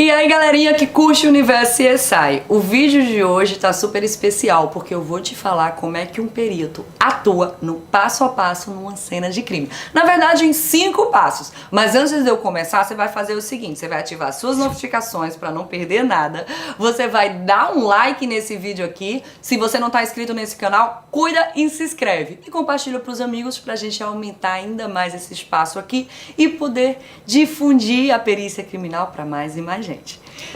E aí galerinha que curte o universo CSI, o vídeo de hoje tá super especial porque eu vou te falar como é que um perito atua no passo a passo numa cena de crime. Na verdade em 5 passos, mas antes de eu começar você vai fazer o seguinte, você vai ativar suas notificações para não perder nada, você vai dar um like nesse vídeo aqui, se você não tá inscrito nesse canal, cuida e se inscreve e compartilha pros amigos pra gente aumentar ainda mais esse espaço aqui e poder difundir a perícia criminal para mais e mais gente.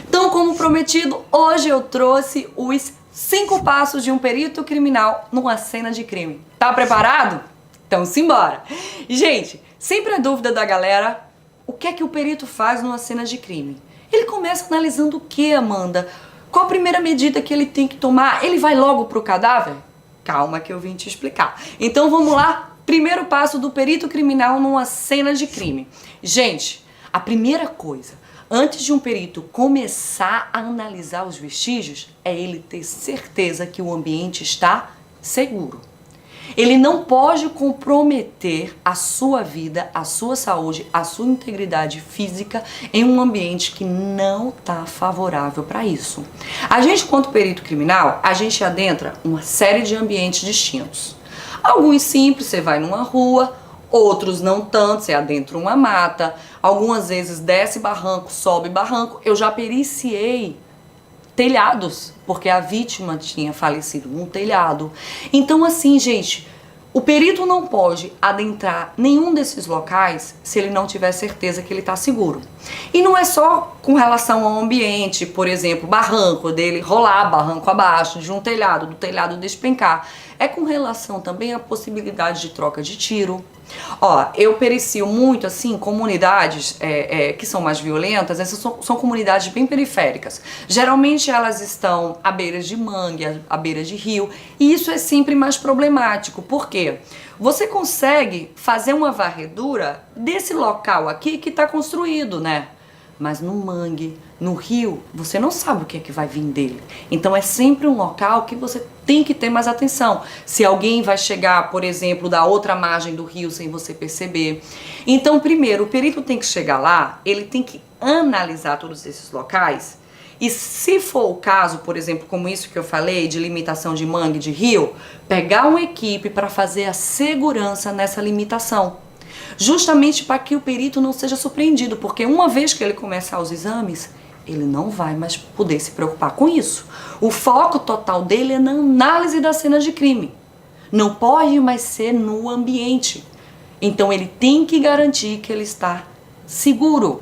Então, como prometido, hoje eu trouxe os 5 passos de um perito criminal numa cena de crime. Tá preparado? Então simbora! Gente, sempre a dúvida da galera, o que é que o perito faz numa cena de crime? Ele começa analisando o que, Amanda? Qual a primeira medida que ele tem que tomar? Ele vai logo pro cadáver? Calma que eu vim te explicar. Então vamos lá, primeiro passo do perito criminal numa cena de crime. Gente, a primeira coisa, antes de um perito começar a analisar os vestígios, é ele ter certeza que o ambiente está seguro. Ele não pode comprometer a sua vida, a sua saúde, a sua integridade física em um ambiente que não está favorável para isso. A gente, quanto perito criminal, a gente adentra uma série de ambientes distintos. Alguns simples, você vai numa rua, outros não tanto, você adentra uma mata, algumas vezes desce barranco, sobe barranco. Eu já periciei telhados, porque a vítima tinha falecido num telhado. Então assim, gente, o perito não pode adentrar nenhum desses locais se ele não tiver certeza que ele está seguro. E não é só com relação ao ambiente, por exemplo, barranco, dele rolar barranco abaixo de um telhado, do telhado despencar. É com relação também à possibilidade de troca de tiro. Ó, eu pericio muito, assim, comunidades que são mais violentas, essas são comunidades bem periféricas. Geralmente elas estão à beira de mangue, à beira de rio, e isso é sempre mais problemático. Por quê? Você consegue fazer uma varredura desse local aqui que está construído, né? Mas no mangue, no rio, você não sabe o que é que vai vir dele. Então é sempre um local que você tem que ter mais atenção. Se alguém vai chegar, por exemplo, da outra margem do rio sem você perceber. Então, primeiro, o perito tem que chegar lá, ele tem que analisar todos esses locais. E se for o caso, por exemplo, como isso que eu falei, de limitação de mangue, de rio, pegar uma equipe para fazer a segurança nessa limitação. Justamente para que o perito não seja surpreendido, porque uma vez que ele começar os exames, ele não vai mais poder se preocupar com isso. O foco total dele é na análise da cena de crime. Não pode mais ser no ambiente. Então ele tem que garantir que ele está seguro.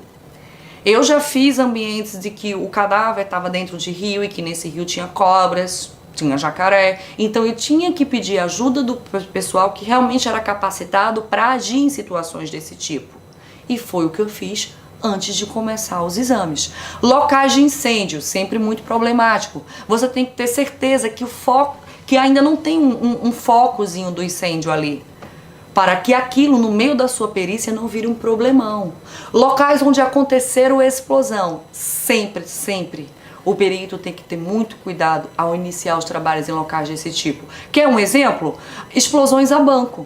Eu já fiz ambientes de que o cadáver estava dentro de rio e que nesse rio tinha cobras, tinha jacaré, então eu tinha que pedir ajuda do pessoal que realmente era capacitado para agir em situações desse tipo. E foi o que eu fiz antes de começar os exames. Locais de incêndio, sempre muito problemático. Você tem que ter certeza que o foco, que ainda não tem um focozinho do incêndio ali, para que aquilo no meio da sua perícia não vire um problemão. Locais onde aconteceram a explosão, sempre o perito tem que ter muito cuidado ao iniciar os trabalhos em locais desse tipo. Quer um exemplo? Explosões a banco.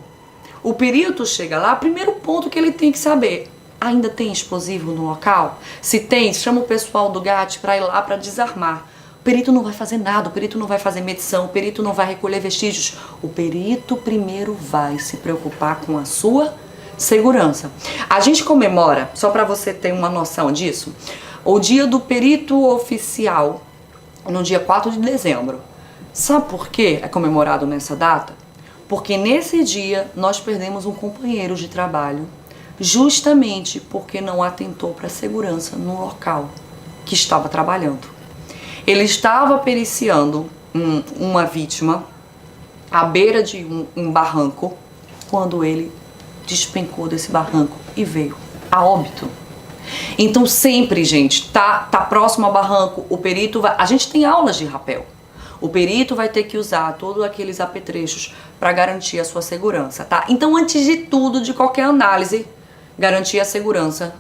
O perito chega lá, primeiro ponto que ele tem que saber, ainda tem explosivo no local? Se tem, chama o pessoal do GAT para ir lá para desarmar. O perito não vai fazer nada, o perito não vai fazer medição, o perito não vai recolher vestígios. O perito primeiro vai se preocupar com a sua segurança. A gente comemora, só para você ter uma noção disso, o dia do perito oficial, no dia 4 de dezembro. Sabe por que é comemorado nessa data? Porque nesse dia nós perdemos um companheiro de trabalho, justamente porque não atentou para a segurança no local que estava trabalhando. Ele estava periciando uma vítima à beira de um barranco, quando ele despencou desse barranco e veio a óbito. Então sempre, gente, tá próximo ao barranco, o perito vai... A gente tem aulas de rapel. O perito vai ter que usar todos aqueles apetrechos para garantir a sua segurança, tá? Então, antes de tudo, de qualquer análise, garantir a segurança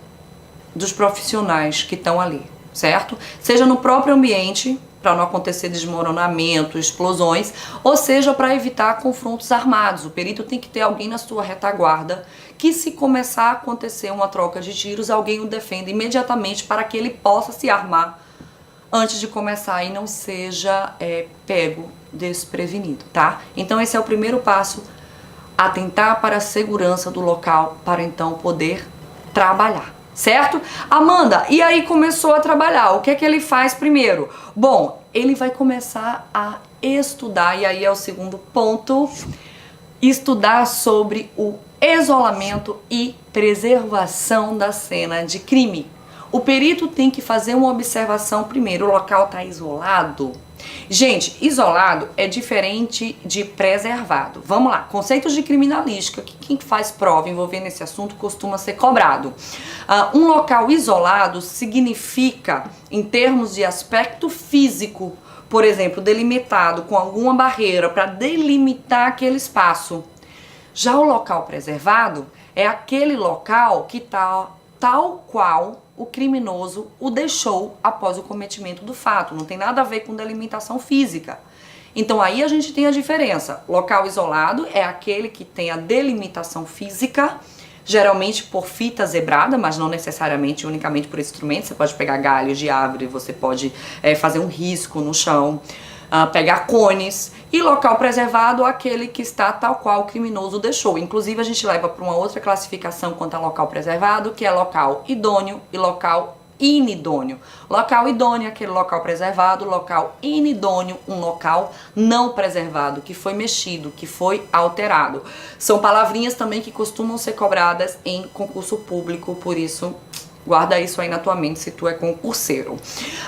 dos profissionais que estão ali, certo? Seja no próprio ambiente, para não acontecer desmoronamento, explosões, ou seja, para evitar confrontos armados. O perito tem que ter alguém na sua retaguarda que, se começar a acontecer uma troca de tiros, alguém o defenda imediatamente para que ele possa se armar antes de começar e não seja pego desprevenido, tá? Então esse é o primeiro passo, atentar para a segurança do local para então poder trabalhar, certo? Amanda, e aí começou a trabalhar, o que é que ele faz primeiro? Bom, ele vai começar a estudar, e aí é o segundo ponto, estudar sobre o isolamento e preservação da cena de crime. O perito tem que fazer uma observação primeiro, o local está isolado. Gente, isolado é diferente de preservado. Vamos lá, conceitos de criminalística, que quem faz prova envolvendo esse assunto costuma ser cobrado. Um local isolado significa, em termos de aspecto físico, por exemplo, delimitado com alguma barreira para delimitar aquele espaço. Já o local preservado é aquele local que está tal qual o criminoso o deixou após o cometimento do fato. Não tem nada a ver com delimitação física. Então aí a gente tem a diferença. Local isolado é aquele que tem a delimitação física, geralmente por fita zebrada, mas não necessariamente unicamente por instrumento. Você pode pegar galhos de árvore, você pode fazer um risco no chão, pegar cones. E local preservado, aquele que está tal qual o criminoso deixou. Inclusive a gente leva para uma outra classificação quanto a local preservado, que é local idôneo e local inidôneo. Local idôneo é aquele local preservado, local inidôneo, um local não preservado, que foi mexido, que foi alterado. São palavrinhas também que costumam ser cobradas em concurso público, por isso guarda isso aí na tua mente se tu é concurseiro.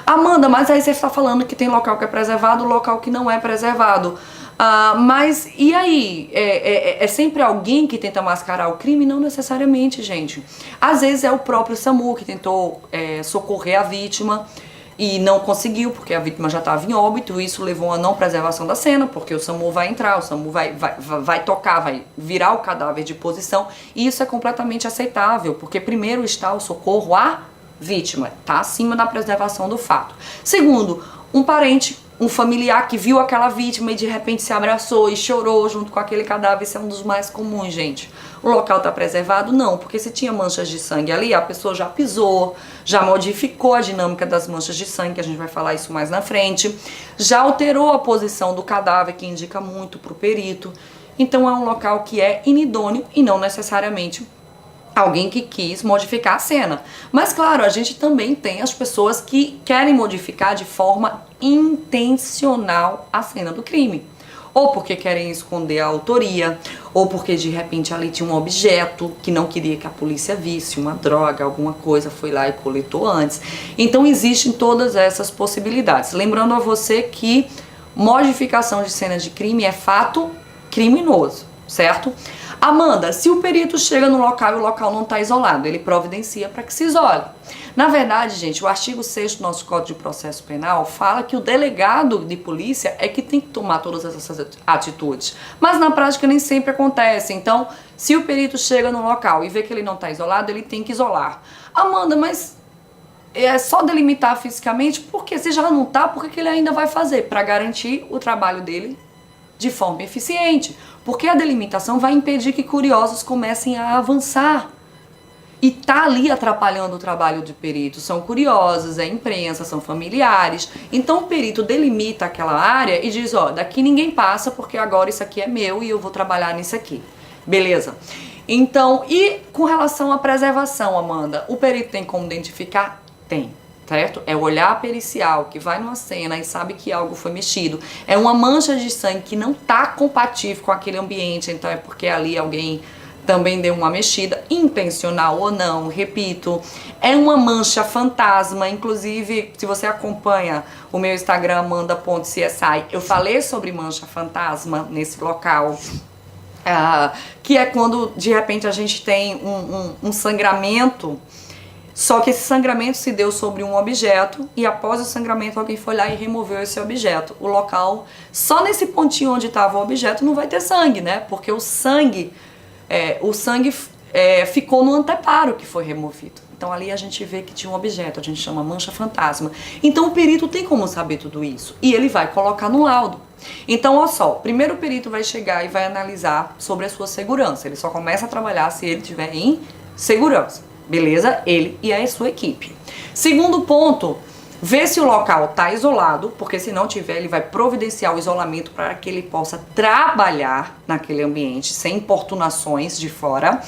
Amanda, mas aí você está falando que tem local que é preservado, local que não é preservado. Mas e aí? É sempre alguém que tenta mascarar o crime? Não necessariamente, gente. Às vezes é o próprio SAMU que tentou socorrer a vítima e não conseguiu, porque a vítima já estava em óbito. Isso levou a não preservação da cena, porque o SAMU vai entrar, o SAMU vai tocar, vai virar o cadáver de posição. E isso é completamente aceitável, porque primeiro está o socorro à vítima, tá acima da preservação do fato. Segundo, um parente, um familiar que viu aquela vítima e de repente se abraçou e chorou junto com aquele cadáver. Isso é um dos mais comuns, gente. O local está preservado? Não, porque se tinha manchas de sangue ali, a pessoa já pisou, já modificou a dinâmica das manchas de sangue, que a gente vai falar isso mais na frente, já alterou a posição do cadáver, que indica muito para o perito. Então é um local que é inidôneo e não necessariamente alguém que quis modificar a cena. Mas claro, a gente também tem as pessoas que querem modificar de forma intencional a cena do crime. Ou porque querem esconder a autoria, ou porque de repente ali tinha um objeto que não queria que a polícia visse, uma droga, alguma coisa, foi lá e coletou antes. Então existem todas essas possibilidades. Lembrando a você que modificação de cena de crime é fato criminoso, certo? Amanda, se o perito chega no local e o local não está isolado, ele providencia para que se isole. Na verdade, gente, o artigo 6º do nosso Código de Processo Penal fala que o delegado de polícia é que tem que tomar todas essas atitudes. Mas na prática nem sempre acontece. Então, se o perito chega no local e vê que ele não está isolado, ele tem que isolar. Amanda, mas é só delimitar fisicamente? Porque se já não está, por que ele ainda vai fazer? Para garantir o trabalho dele de forma eficiente. Porque a delimitação vai impedir que curiosos comecem a avançar. E tá ali atrapalhando o trabalho de perito. São curiosos, é imprensa, são familiares. Então o perito delimita aquela área e diz, ó, daqui ninguém passa porque agora isso aqui é meu e eu vou trabalhar nisso aqui. Beleza? Então, e com relação à preservação, Amanda, o perito tem como identificar? Tem. Certo? É o olhar pericial que vai numa cena e sabe que algo foi mexido. É uma mancha de sangue que não está compatível com aquele ambiente, então é porque ali alguém também deu uma mexida, intencional ou não, repito. É uma mancha fantasma, inclusive se você acompanha o meu Instagram, amanda.csi, eu falei sobre mancha fantasma nesse local. Que é quando de repente a gente tem um sangramento. Só que esse sangramento se deu sobre um objeto e após o sangramento alguém foi lá e removeu esse objeto. O local, só nesse pontinho onde estava o objeto não vai ter sangue, né? Porque o sangue ficou no anteparo que foi removido. Então ali a gente vê que tinha um objeto, a gente chama mancha fantasma. Então o perito tem como saber tudo isso e ele vai colocar no laudo. Então, olha só, primeiro o perito vai chegar e vai analisar sobre a sua segurança. Ele só começa a trabalhar se ele estiver em segurança, beleza? Ele e a sua equipe. Segundo ponto, ver se o local está isolado, porque se não tiver, ele vai providenciar o isolamento para que ele possa trabalhar naquele ambiente sem importunações de fora.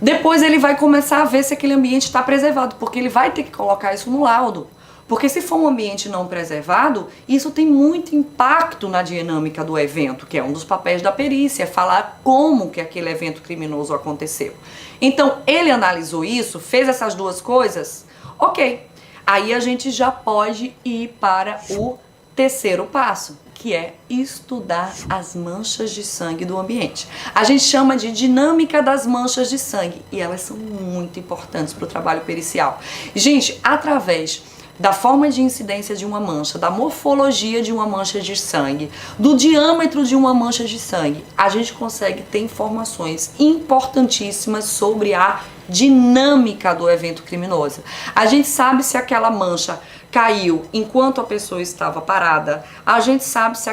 Depois ele vai começar a ver se aquele ambiente está preservado, porque ele vai ter que colocar isso no laudo. Porque se for um ambiente não preservado, isso tem muito impacto na dinâmica do evento, que é um dos papéis da perícia, falar como que aquele evento criminoso aconteceu. Então, ele analisou isso, fez essas duas coisas, ok. Aí a gente já pode ir para o terceiro passo, que é estudar as manchas de sangue do ambiente. A gente chama de dinâmica das manchas de sangue e elas são muito importantes para o trabalho pericial. Gente, através da forma de incidência de uma mancha, da morfologia de uma mancha de sangue, do diâmetro de uma mancha de sangue, a gente consegue ter informações importantíssimas sobre a dinâmica do evento criminoso. A gente sabe se aquela mancha caiu enquanto a pessoa estava parada, a gente sabe se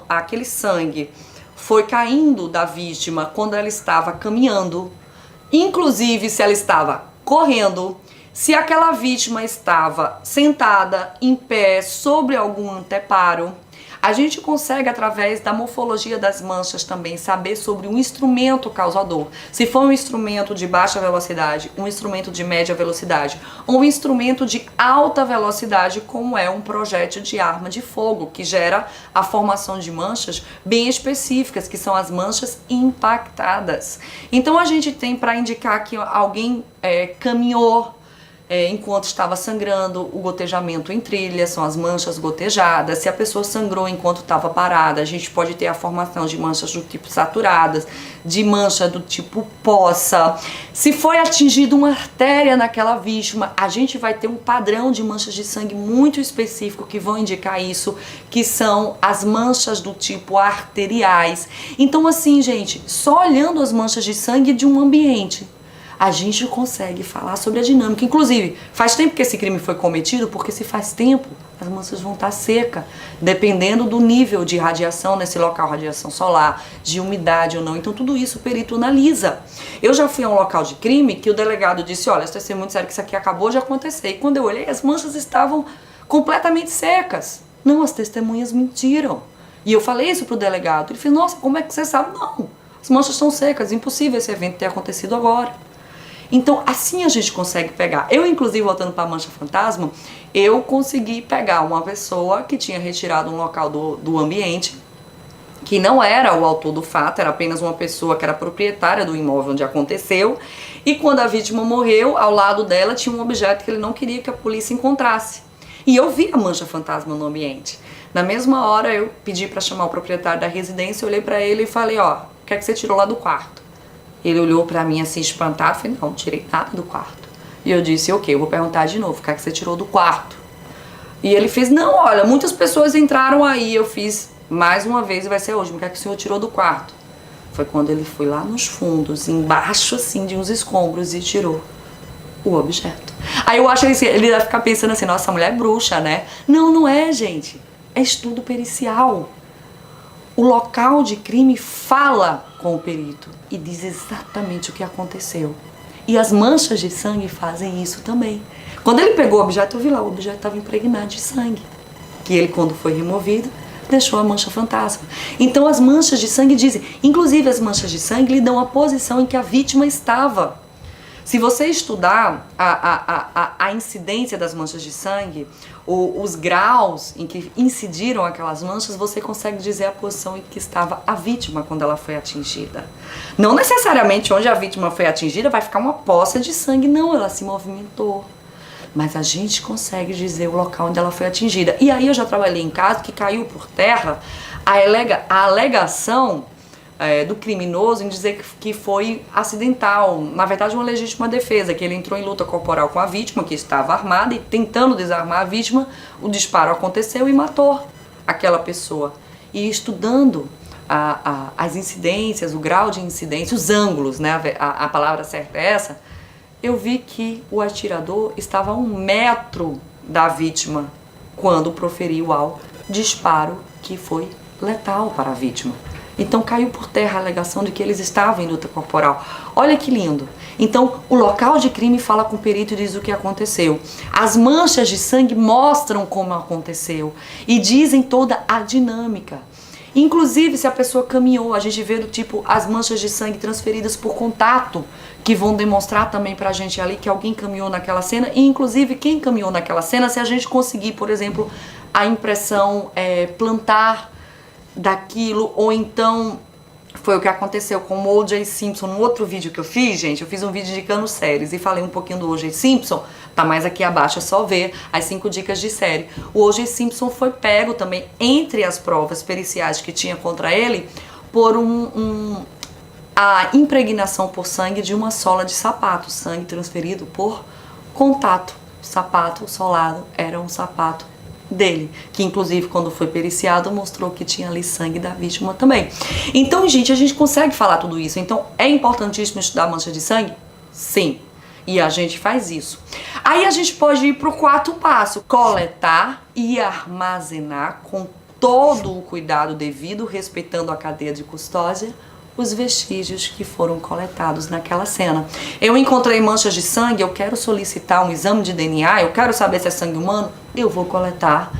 aquele sangue foi caindo da vítima quando ela estava caminhando, inclusive se ela estava correndo, se aquela vítima estava sentada, em pé, sobre algum anteparo. A gente consegue, através da morfologia das manchas, também saber sobre um instrumento causador. Se for um instrumento de baixa velocidade, um instrumento de média velocidade, ou um instrumento de alta velocidade, como é um projétil de arma de fogo, que gera a formação de manchas bem específicas, que são as manchas impactadas. Então a gente tem para indicar que alguém caminhou enquanto estava sangrando, o gotejamento em trilha, são as manchas gotejadas. Se a pessoa sangrou enquanto estava parada, a gente pode ter a formação de manchas do tipo saturadas, de mancha do tipo poça. Se foi atingida uma artéria naquela vítima, a gente vai ter um padrão de manchas de sangue muito específico que vão indicar isso, que são as manchas do tipo arteriais. Então assim, gente, só olhando as manchas de sangue de um ambiente, a gente consegue falar sobre a dinâmica. Inclusive, faz tempo que esse crime foi cometido, porque se faz tempo, as manchas vão estar secas, dependendo do nível de radiação nesse local, radiação solar, de umidade ou não. Então tudo isso o perito analisa. Eu já fui a um local de crime que o delegado disse, olha, isso vai ser muito sério que isso aqui acabou de acontecer. E quando eu olhei, as manchas estavam completamente secas. Não, as testemunhas mentiram. E eu falei isso pro delegado. Ele falou, nossa, como é que você sabe? Não, as manchas estão secas, impossível esse evento ter acontecido agora. Então, assim a gente consegue pegar. Eu, inclusive, voltando para a mancha fantasma, eu consegui pegar uma pessoa que tinha retirado um local do ambiente, que não era o autor do fato, era apenas uma pessoa que era proprietária do imóvel onde aconteceu. E quando a vítima morreu, ao lado dela tinha um objeto que ele não queria que a polícia encontrasse. E eu vi a mancha fantasma no ambiente. Na mesma hora, eu pedi para chamar o proprietário da residência, olhei para ele e falei, ó, o que é que você tirou lá do quarto? Ele olhou pra mim assim, espantado, falei, não tirei nada do quarto. E eu disse, ok, eu vou perguntar de novo, o que é que você tirou do quarto? E ele fez, não, olha, muitas pessoas entraram aí, eu fiz mais uma vez e vai ser hoje, o que é que o senhor tirou do quarto? Foi quando ele foi lá nos fundos, embaixo assim de uns escombros e tirou o objeto. Aí eu acho que ele vai ficar pensando assim, nossa, a mulher é bruxa, né? Não, não é, gente, é estudo pericial. O local de crime fala com o perito e diz exatamente o que aconteceu. E as manchas de sangue fazem isso também. Quando ele pegou o objeto, eu vi lá, o objeto estava impregnado de sangue. Que ele, quando foi removido, deixou a mancha fantasma. Então as manchas de sangue dizem, inclusive as manchas de sangue lhe dão a posição em que a vítima estava. Se você estudar a incidência das manchas de sangue, os graus em que incidiram aquelas manchas, você consegue dizer a posição em que estava a vítima quando ela foi atingida. Não necessariamente onde a vítima foi atingida vai ficar uma poça de sangue, não, ela se movimentou. Mas a gente consegue dizer o local onde ela foi atingida. E aí eu já trabalhei em caso que caiu por terra a alegação do criminoso em dizer que foi acidental, na verdade uma legítima defesa, que ele entrou em luta corporal com a vítima, que estava armada, e tentando desarmar a vítima, o disparo aconteceu e matou aquela pessoa. E estudando as incidências, o grau de incidência, os ângulos, né, a palavra certa é essa, eu vi que o atirador estava a 1 metro da vítima quando proferiu ao disparo que foi letal para a vítima. Então caiu por terra a alegação de que eles estavam em luta corporal. Olha que lindo. Então o local de crime fala com o perito e diz o que aconteceu. As manchas de sangue mostram como aconteceu e dizem toda a dinâmica. Inclusive se a pessoa caminhou, a gente vê do tipo as manchas de sangue transferidas por contato, que vão demonstrar também pra gente ali que alguém caminhou naquela cena, e inclusive quem caminhou naquela cena, se a gente conseguir, por exemplo, a impressão plantar daquilo, ou então foi o que aconteceu com o O.J. Simpson no outro vídeo que eu fiz, gente. Eu fiz um vídeo indicando séries e falei um pouquinho do O.J. Simpson, tá mais aqui abaixo, é só ver as 5 dicas de série. O O.J. Simpson foi pego também entre as provas periciais que tinha contra ele por a impregnação por sangue de uma sola de sapato, sangue transferido por contato. O sapato solado era um sapato dele, que inclusive quando foi periciado mostrou que tinha ali sangue da vítima também. Então, gente, a gente consegue falar tudo isso. Então, é importantíssimo estudar mancha de sangue? Sim. E a gente faz isso. Aí a gente pode ir para o 4º passo: coletar e armazenar com todo o cuidado devido, respeitando a cadeia de custódia, os vestígios que foram coletados naquela cena. Eu encontrei manchas de sangue, eu quero solicitar um exame de DNA, eu quero saber se é sangue humano, eu vou coletar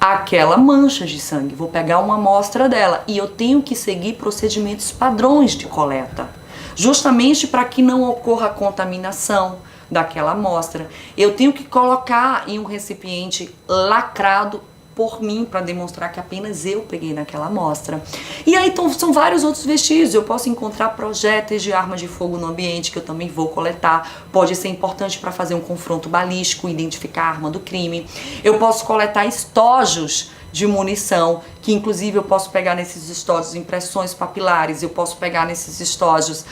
aquela mancha de sangue, vou pegar uma amostra dela e eu tenho que seguir procedimentos padrões de coleta, justamente para que não ocorra contaminação daquela amostra. Eu tenho que colocar em um recipiente lacrado por mim, para demonstrar que apenas eu peguei naquela amostra. E aí então, são vários outros vestígios. Eu posso encontrar projéteis de arma de fogo no ambiente, que eu também vou coletar. Pode ser importante para fazer um confronto balístico, identificar a arma do crime. Eu posso coletar estojos de munição, que inclusive eu posso pegar nesses estojos impressões papilares, eu posso pegar nesses estojos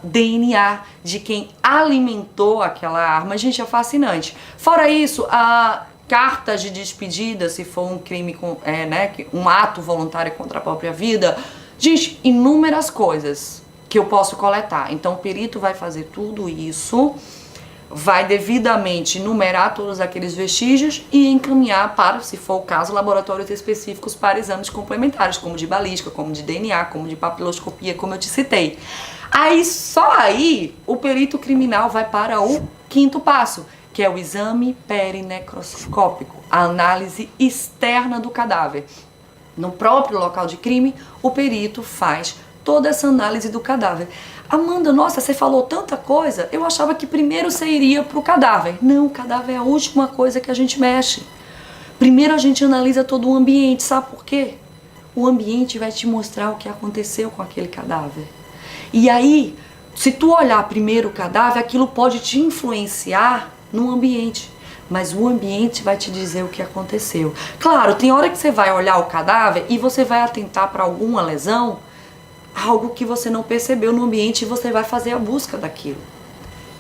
DNA de quem alimentou aquela arma. Gente, é fascinante. Fora isso, cartas de despedida, se for um crime, um ato voluntário contra a própria vida. Gente, inúmeras coisas que eu posso coletar. Então o perito vai fazer tudo isso, vai devidamente numerar todos aqueles vestígios e encaminhar para, se for o caso, laboratórios específicos para exames complementares, como de balística, como de DNA, como de papiloscopia, como eu te citei. Aí, só aí, o perito criminal vai para o 5º passo, que é o exame perinecroscópico, a análise externa do cadáver. No próprio local de crime, o perito faz toda essa análise do cadáver. Amanda, nossa, você falou tanta coisa, eu achava que primeiro você iria para o cadáver. Não, o cadáver é a última coisa que a gente mexe. Primeiro a gente analisa todo o ambiente, sabe por quê? O ambiente vai te mostrar o que aconteceu com aquele cadáver. E aí, se tu olhar primeiro o cadáver, aquilo pode te influenciar no ambiente, mas o ambiente vai te dizer o que aconteceu. Claro, tem hora que você vai olhar o cadáver e você vai atentar para alguma lesão, algo que você não percebeu no ambiente, e você vai fazer a busca daquilo.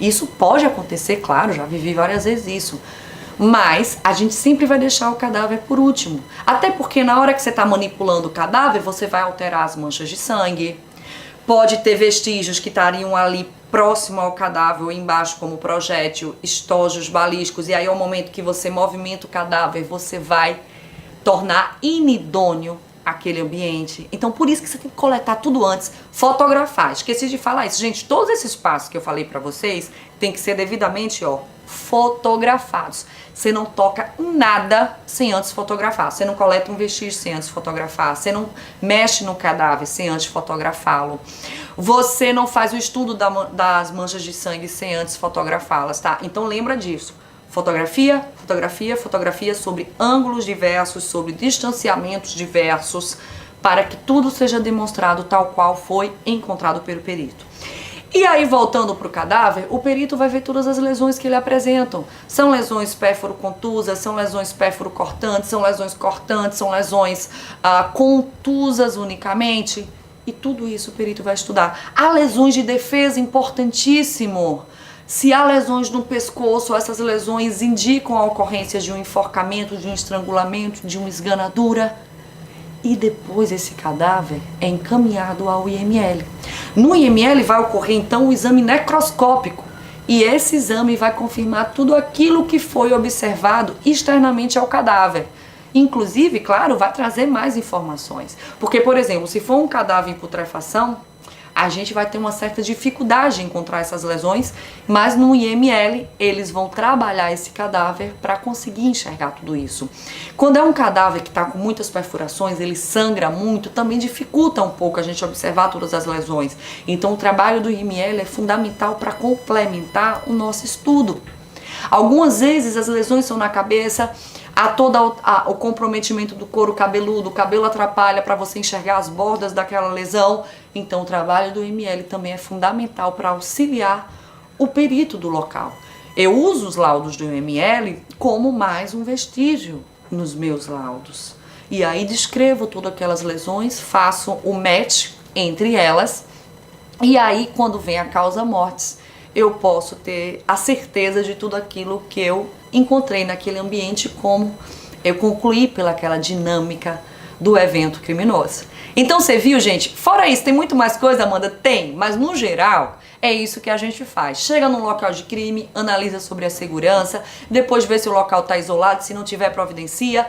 Isso pode acontecer, claro, já vivi várias vezes isso, mas a gente sempre vai deixar o cadáver por último, até porque na hora que você está manipulando o cadáver, você vai alterar as manchas de sangue, pode ter vestígios que estariam ali próximo ao cadáver ou embaixo, como projétil, estojos balísticos, e aí ao momento que você movimenta o cadáver, você vai tornar inidôneo aquele ambiente. Então por isso que você tem que coletar tudo antes, fotografar. Esqueci de falar isso, gente, todos esses passos que eu falei pra vocês tem que ser devidamente, fotografados. Você não toca em nada sem antes fotografar. Você não coleta um vestígio sem antes fotografar. Você não mexe no cadáver sem antes fotografá-lo. Você não faz o estudo das manchas de sangue sem antes fotografá-las, tá? Então lembra disso. Fotografia, fotografia, fotografia sobre ângulos diversos, sobre distanciamentos diversos, para que tudo seja demonstrado tal qual foi encontrado pelo perito. E aí, voltando para o cadáver, o perito vai ver todas as lesões que ele apresentam. São lesões pérfuro-contusas, são lesões pérfuro-cortantes, são lesões cortantes, são lesões contusas unicamente. E tudo isso o perito vai estudar. Há lesões de defesa, importantíssimo. Se há lesões no pescoço, essas lesões indicam a ocorrência de um enforcamento, de um estrangulamento, de uma esganadura. E depois esse cadáver é encaminhado ao IML. No IML vai ocorrer então o exame necroscópico, E esse exame vai confirmar tudo aquilo que foi observado externamente ao cadáver. Inclusive, claro, vai trazer mais informações. Porque, por exemplo, se for um cadáver em putrefação, a gente vai ter uma certa dificuldade em encontrar essas lesões, mas no IML eles vão trabalhar esse cadáver para conseguir enxergar tudo isso. Quando é um cadáver que está com muitas perfurações, ele sangra muito, também dificulta um pouco a gente observar todas as lesões. Então o trabalho do IML é fundamental para complementar o nosso estudo. Algumas vezes as lesões são na cabeça, há todo o comprometimento do couro cabeludo, o cabelo atrapalha para você enxergar as bordas daquela lesão. Então o trabalho do IML também é fundamental para auxiliar o perito do local. Eu uso os laudos do IML como mais um vestígio nos meus laudos. E aí descrevo todas aquelas lesões, faço o match entre elas, e aí quando vem a causa mortis, eu posso ter a certeza de tudo aquilo que eu encontrei naquele ambiente, como eu concluí pelaquela dinâmica do evento criminoso. Então você viu, gente? Fora isso, tem muito mais coisa, Amanda? Tem, mas no geral é isso que a gente faz. Chega num local de crime, analisa sobre a segurança, depois vê se o local está isolado, se não tiver, providencia,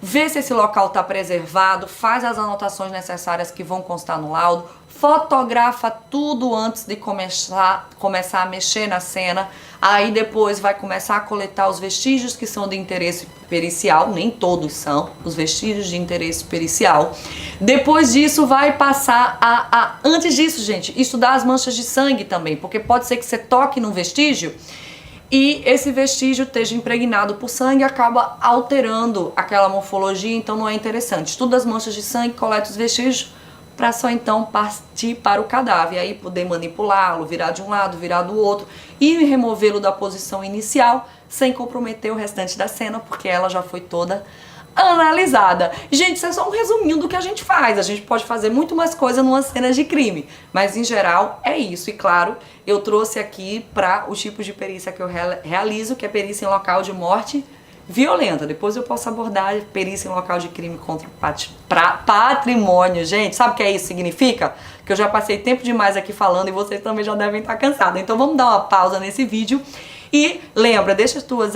vê se esse local está preservado, faz as anotações necessárias que vão constar no laudo, fotografa tudo antes de começar a mexer na cena, aí depois vai começar a coletar os vestígios que são de interesse pericial, nem todos são os vestígios de interesse pericial. Depois disso vai passar antes disso, gente, estudar as manchas de sangue também, porque pode ser que você toque num vestígio e esse vestígio esteja impregnado por sangue e acaba alterando aquela morfologia, então não é interessante. Estuda as manchas de sangue, coleta os vestígios, para só então partir para o cadáver, e aí poder manipulá-lo, virar de um lado, virar do outro e removê-lo da posição inicial sem comprometer o restante da cena, porque ela já foi toda analisada. Gente, isso é só um resuminho do que a gente faz. A gente pode fazer muito mais coisa numa cena de crime, mas em geral é isso. E claro, eu trouxe aqui para os tipos de perícia que eu realizo, que é perícia em local de morte violenta. Depois eu posso abordar perícia em local de crime contra patrimônio. Gente, sabe o que é isso? Significa que eu já passei tempo demais aqui falando e vocês também já devem estar cansados. Então vamos dar uma pausa nesse vídeo e lembra, deixa as tuas...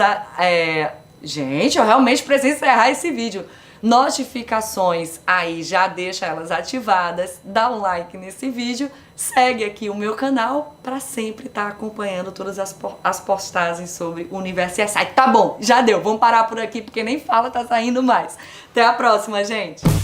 Gente, eu realmente preciso encerrar esse vídeo. Notificações aí, já deixa elas ativadas, dá um like nesse vídeo, segue aqui o meu canal para sempre estar acompanhando todas as postagens sobre o Universo CSI. Tá bom, já deu, vamos parar por aqui porque nem fala tá saindo mais. Até a próxima, gente!